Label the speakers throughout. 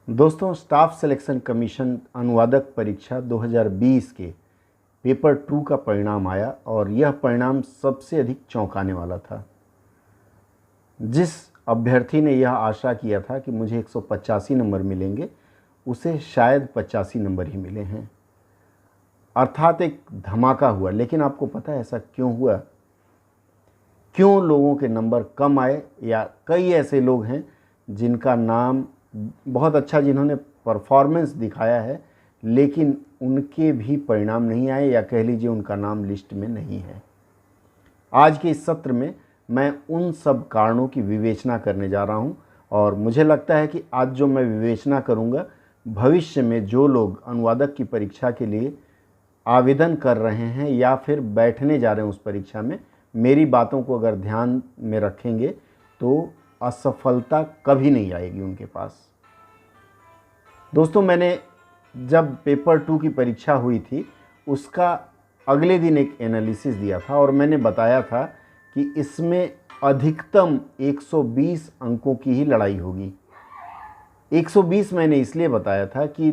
Speaker 1: दोस्तों, staff selection commission अनुवादक परीक्षा 2020 के पेपर 2 का परिणाम आया और यह परिणाम सबसे अधिक चौंकाने वाला था। जिस अभ्यर्थी ने यह आशा किया था कि मुझे 185 नंबर मिलेंगे, उसे शायद 85 नंबर ही मिले हैं। अर्थात एक धमाका हुआ। लेकिन आपको पता है ऐसा क्यों हुआ? क्यों लोगों के नंबर कम आए? या कई ऐसे लोग हैं जिनका नाम बहुत अच्छा, जिन्होंने परफॉर्मेंस दिखाया है, लेकिन उनके भी परिणाम नहीं आए, या कह लीजिए उनका नाम लिस्ट में नहीं है। आज के इस सत्र में मैं उन सब कारणों की विवेचना करने जा रहा हूं, और मुझे लगता है कि आज जो मैं विवेचना करूंगा, भविष्य में जो लोग अनुवादक की परीक्षा के लिए आवेदन कर रहे हैं या फिर बैठने जा रहे हैं उस परीक्षा में, मेरी बातों को अगर ध्यान में रखेंगे तो असफलता कभी नहीं आएगी उनके पास। दोस्तों, मैंने जब पेपर 2 की परीक्षा हुई थी, उसका अगले दिन एक एनालिसिस दिया था और मैंने बताया था कि इसमें अधिकतम 120 अंकों की ही लड़ाई होगी। 120 मैंने इसलिए बताया था कि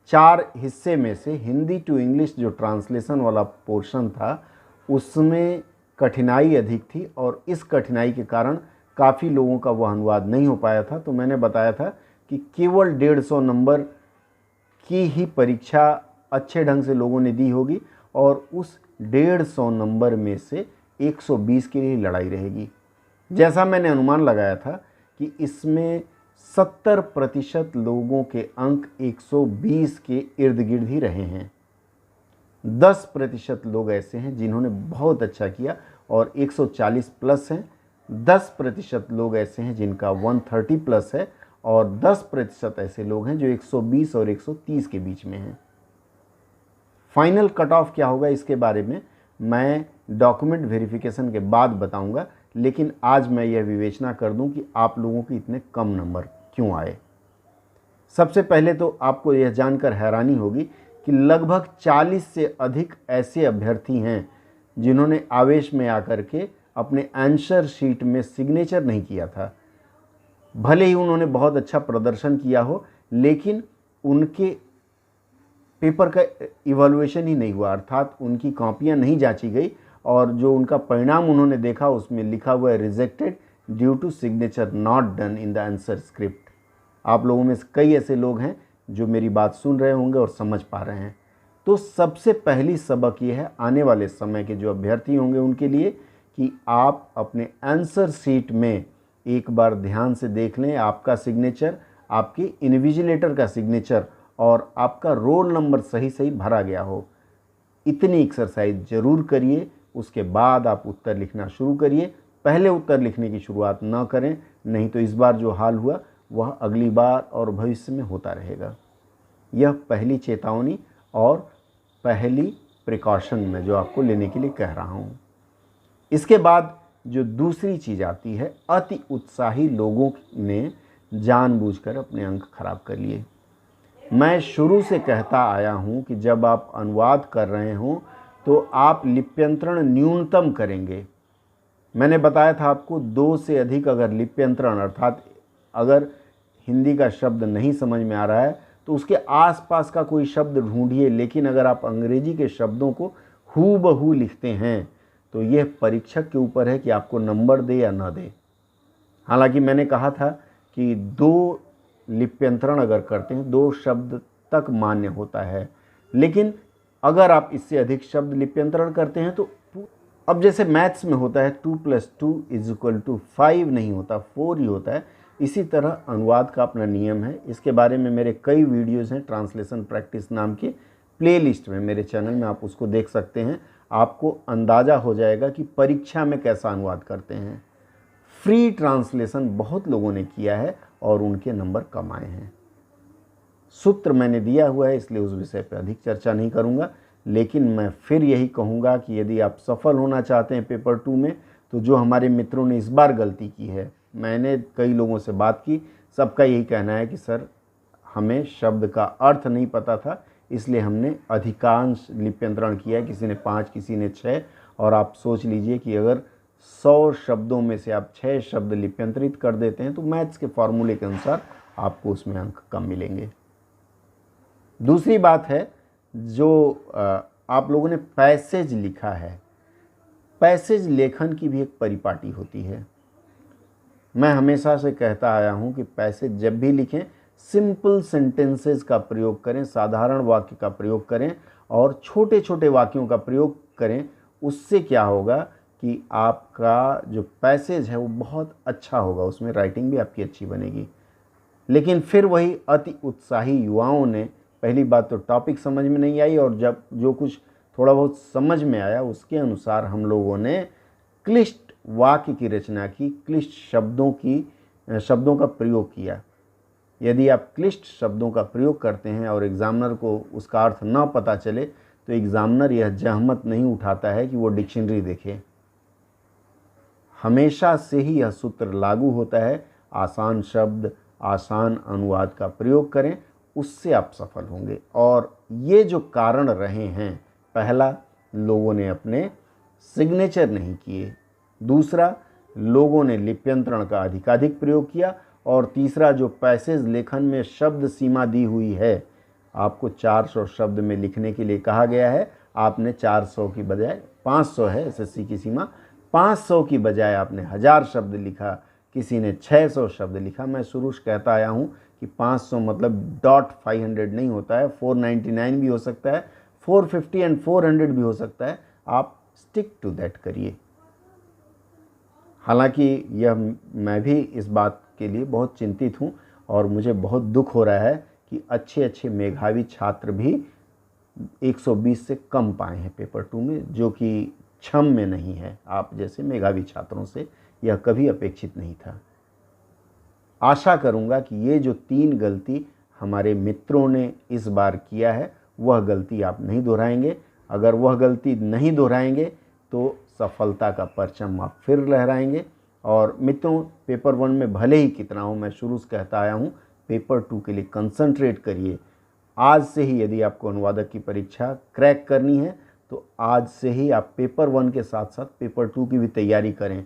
Speaker 1: 4 हिस्से में से हिंदी टू इंग्लिश जो ट्रांसलेशन वाला पोर्शन था, उसमें कठिनाई अधिक थी और इस कठिनाई के कारण काफ़ी लोगों का वह अनुवाद नहीं हो पाया था। तो मैंने बताया था कि केवल 150 नंबर की ही परीक्षा अच्छे ढंग से लोगों ने दी होगी और उस 150 नंबर में से 120 के लिए लड़ाई रहेगी। जैसा मैंने अनुमान लगाया था कि इसमें 70% लोगों के अंक 120 के इर्द गिर्द ही रहे हैं। 10% लोग ऐसे हैं जिन्होंने बहुत अच्छा किया और 140 प्लस हैं। 10% लोग ऐसे हैं जिनका 130 प्लस है और 10% ऐसे लोग हैं जो 120 और 130 के बीच में हैं। फाइनल कट ऑफ क्या होगा इसके बारे में मैं डॉक्यूमेंट वेरिफिकेशन के बाद बताऊंगा, लेकिन आज मैं यह विवेचना कर दूं कि आप लोगों के इतने कम नंबर क्यों आए। सबसे पहले तो आपको यह जानकर हैरानी होगी कि लगभग 40 से अधिक ऐसे अभ्यर्थी हैं जिन्होंने आवेश में आकर के अपने आंसर शीट में सिग्नेचर नहीं किया था। भले ही उन्होंने बहुत अच्छा प्रदर्शन किया हो, लेकिन उनके पेपर का इवैल्यूएशन ही नहीं हुआ, अर्थात उनकी कॉपियां नहीं जांची गई और जो उनका परिणाम उन्होंने देखा उसमें लिखा हुआ है rejected due to signature not done in the answer script. आप लोगों में से कई ऐसे लोग हैं जो मेरी बात सुन रहे होंगे और समझ पा रहे हैं। तो सबसे पहली सबक ये है आने वाले समय के जो अभ्यर्थी होंगे उनके लिए कि आप अपने आंसर शीट में एक बार ध्यान से देख लें, आपका सिग्नेचर, आपके इन्विजिलेटर का सिग्नेचर और आपका रोल नंबर सही सही भरा गया हो। इतनी एक्सरसाइज जरूर करिए, उसके बाद आप उत्तर लिखना शुरू करिए। पहले उत्तर लिखने की शुरुआत न करें, नहीं तो इस बार जो हाल हुआ वह अगली बार और भविष्य में होता रहेगा। यह पहली चेतावनी और पहली प्रिकॉशन मैं जो आपको लेने के लिए कह रहा हूँ। इसके बाद जो दूसरी चीज़ आती है, अति उत्साही लोगों ने जानबूझकर अपने अंक खराब कर लिए। मैं शुरू से कहता आया हूँ कि जब आप अनुवाद कर रहे हों तो आप लिप्यंतरण न्यूनतम करेंगे। मैंने बताया था आपको 2 से अधिक अगर लिप्यंतरण, अर्थात अगर हिंदी का शब्द नहीं समझ में आ रहा है तो उसके आसपास का कोई शब्द ढूंढिए, लेकिन अगर आप अंग्रेजी के शब्दों को हूबहू लिखते हैं तो यह परीक्षक के ऊपर है कि आपको नंबर दे या न दे। हालांकि मैंने कहा था कि 2 लिप्यंतरण अगर करते हैं 2 शब्द तक मान्य होता है, लेकिन अगर आप इससे अधिक शब्द लिप्यंतरण करते हैं तो अब जैसे मैथ्स में होता है 2 + 2 = 5 नहीं होता, 4 ही होता है। इसी तरह अनुवाद का अपना नियम है। इसके बारे में मेरे कई वीडियोज़ हैं ट्रांसलेशन प्रैक्टिस नाम के प्लेलिस्ट में, मेरे चैनल में आप उसको देख सकते हैं। आपको अंदाज़ा हो जाएगा कि परीक्षा में कैसा अनुवाद करते हैं। फ्री ट्रांसलेशन बहुत लोगों ने किया है और उनके नंबर कम आए हैं। सूत्र मैंने दिया हुआ है, इसलिए उस विषय पर अधिक चर्चा नहीं करूंगा, लेकिन मैं फिर यही कहूँगा कि यदि आप सफल होना चाहते हैं पेपर 2 में, तो जो हमारे मित्रों ने इस बार गलती की है, मैंने कई लोगों से बात की, सबका यही कहना है कि सर हमें शब्द का अर्थ नहीं पता था, इसलिए हमने अधिकांश लिप्यंतरण किया है। किसी ने 5, किसी ने 6, और आप सोच लीजिए कि अगर 100 शब्दों में से आप 6 शब्द लिप्यंतरित कर देते हैं तो मैथ्स के फॉर्मूले के अनुसार आपको उसमें अंक कम मिलेंगे। दूसरी बात है, जो आप लोगों ने पैसेज लिखा है, पैसेज लेखन की भी एक परिपाटी होती है। मैं हमेशा से कहता आया हूँ कि पैसेज जब भी लिखें सिंपल सेंटेंसेस का प्रयोग करें, साधारण वाक्य का प्रयोग करें और छोटे छोटे वाक्यों का प्रयोग करें। उससे क्या होगा कि आपका जो पैसेज है वो बहुत अच्छा होगा, उसमें राइटिंग भी आपकी अच्छी बनेगी। लेकिन फिर वही अति उत्साही युवाओं ने, पहली बात तो टॉपिक समझ में नहीं आई, और जब जो कुछ थोड़ा बहुत समझ में आया उसके अनुसार हम लोगों ने क्लिष्ट वाक्य की रचना की, क्लिष्ट शब्दों का प्रयोग किया। यदि आप क्लिष्ट शब्दों का प्रयोग करते हैं और एग्जामिनर को उसका अर्थ ना पता चले तो एग्जामिनर यह जहमत नहीं उठाता है कि वो डिक्शनरी देखे। हमेशा से ही यह सूत्र लागू होता है, आसान शब्द, आसान अनुवाद का प्रयोग करें, उससे आप सफल होंगे। और ये जो कारण रहे हैं, पहला, लोगों ने अपने सिग्नेचर नहीं किए, दूसरा, लोगों ने लिप्यंतरण का अधिकाधिक प्रयोग किया, और तीसरा, जो पैसेज लेखन में शब्द सीमा दी हुई है, आपको 400 शब्द में लिखने के लिए कहा गया है, आपने 400 की बजाय 500 है एसएससी की सीमा, 500 की बजाय आपने 1000 शब्द लिखा, किसी ने 600 शब्द लिखा। मैं शुरू से कहता आया हूँ कि 500 मतलब .500 नहीं होता है, 499 भी हो सकता है, 450 एंड 400 भी हो सकता है। आप स्टिक टू दैट करिए। हालांकि यह मैं भी इस बात के लिए बहुत चिंतित हूँ और मुझे बहुत दुख हो रहा है कि अच्छे अच्छे मेधावी छात्र भी 120 से कम पाए हैं पेपर 2 में, जो कि क्षम में नहीं है। आप जैसे मेधावी छात्रों से यह कभी अपेक्षित नहीं था। आशा करूंगा कि ये जो 3 गलती हमारे मित्रों ने इस बार किया है, वह गलती आप नहीं दोहराएंगे। अगर वह गलती नहीं दोहराएंगे तो सफलता का परचम आप फिर लहराएंगे। और मित्रों, पेपर 1 में भले ही कितना हो, मैं शुरू से कहता आया हूँ, पेपर 2 के लिए कंसंट्रेट करिए। आज से ही यदि आपको अनुवादक की परीक्षा क्रैक करनी है तो आज से ही आप पेपर 1 के साथ साथ पेपर 2 की भी तैयारी करें।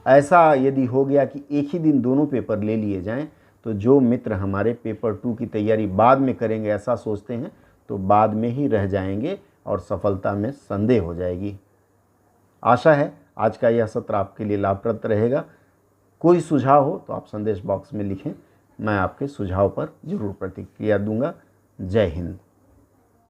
Speaker 1: ऐसा यदि हो गया कि एक ही दिन दोनों पेपर ले लिए जाएं, तो जो मित्र हमारे पेपर 2 की तैयारी बाद में करेंगे ऐसा सोचते हैं, तो बाद में ही रह जाएंगे और सफलता में संदेह हो जाएगी। आशा है आज का यह सत्र आपके लिए लाभप्रद रहेगा। कोई सुझाव हो तो आप संदेश बॉक्स में लिखें, मैं आपके सुझाव पर जरूर प्रतिक्रिया दूंगा। जय हिंद।